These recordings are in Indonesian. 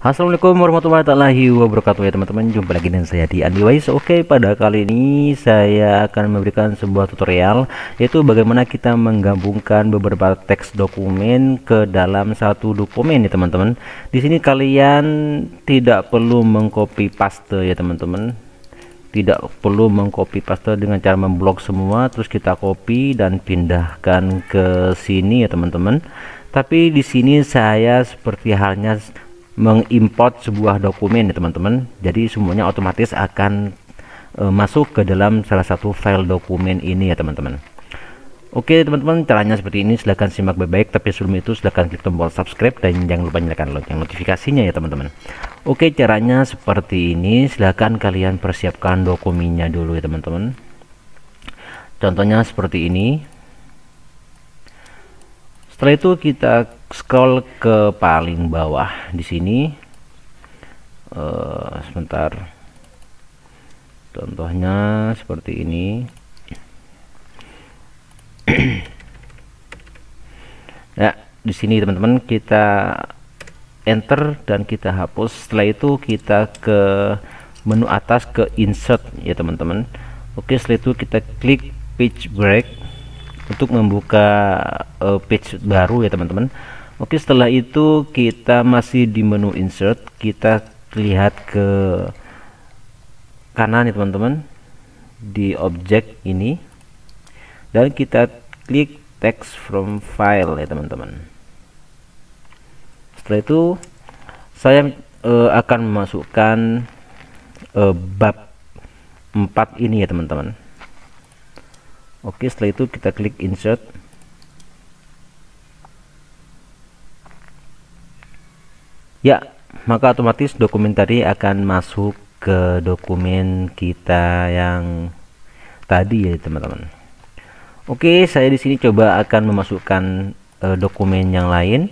Assalamualaikum warahmatullahi wabarakatuh ya teman-teman. Jumpa lagi dengan saya di Andiwais. Oke, pada kali ini saya akan memberikan sebuah tutorial, yaitu bagaimana kita menggabungkan beberapa teks dokumen ke dalam satu dokumen ya teman-teman. Di sini kalian tidak perlu mengcopy paste ya teman-teman. Tidak perlu mengcopy paste dengan cara memblok semua terus kita copy dan pindahkan ke sini ya teman-teman. Tapi di sini saya seperti halnya mengimport sebuah dokumen ya teman-teman, jadi semuanya otomatis akan masuk ke dalam salah satu file dokumen ini ya teman-teman. Oke teman-teman, caranya seperti ini, silahkan simak baik-baik, tapi sebelum itu silahkan klik tombol subscribe dan jangan lupa nyalakan lonceng notifikasinya ya teman-teman. Oke, caranya seperti ini, silahkan kalian persiapkan dokumennya dulu ya teman-teman. Contohnya seperti ini. Setelah itu kita scroll ke paling bawah di sini. Sebentar. Contohnya seperti ini. Ya, di sini teman-teman kita enter dan kita hapus. Setelah itu kita ke menu atas ke insert ya teman-teman. Oke, setelah itu kita klik page break untuk membuka page baru ya teman-teman. Oke, setelah itu kita masih di menu insert, kita lihat ke kanan ya teman-teman di objek ini dan kita klik text from file ya teman-teman. Setelah itu saya akan memasukkan bab 4 ini ya teman-teman. Oke, setelah itu kita klik insert. Ya, maka otomatis dokumen tadi akan masuk ke dokumen kita yang tadi ya teman-teman. Oke, saya di sini coba akan memasukkan dokumen yang lain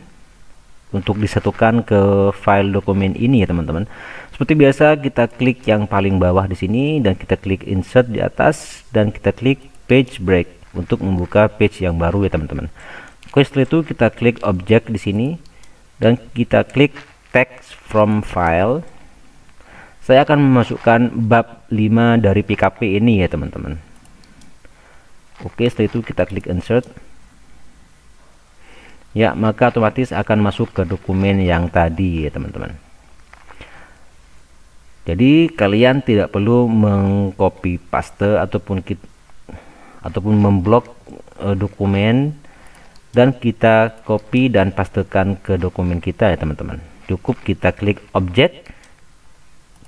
untuk disatukan ke file dokumen ini ya teman-teman. Seperti biasa kita klik yang paling bawah di sini dan kita klik insert di atas dan kita klik page break untuk membuka page yang baru ya teman-teman. Oke, setelah itu kita klik objek di sini dan kita klik text from file. Saya akan memasukkan bab 5 dari PKP ini ya teman-teman. Oke, setelah itu kita klik insert. Ya, maka otomatis akan masuk ke dokumen yang tadi ya teman-teman. Jadi kalian tidak perlu mengcopy paste ataupun memblok dokumen dan kita copy dan pastekan ke dokumen kita ya teman-teman. Cukup kita klik objek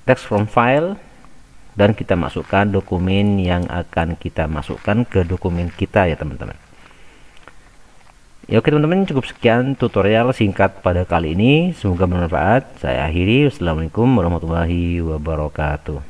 text from file dan kita masukkan dokumen yang akan kita masukkan ke dokumen kita ya teman-teman. Ya oke teman-teman, cukup sekian tutorial singkat pada kali ini, semoga bermanfaat. Saya akhiri, wassalamualaikum warahmatullahi wabarakatuh.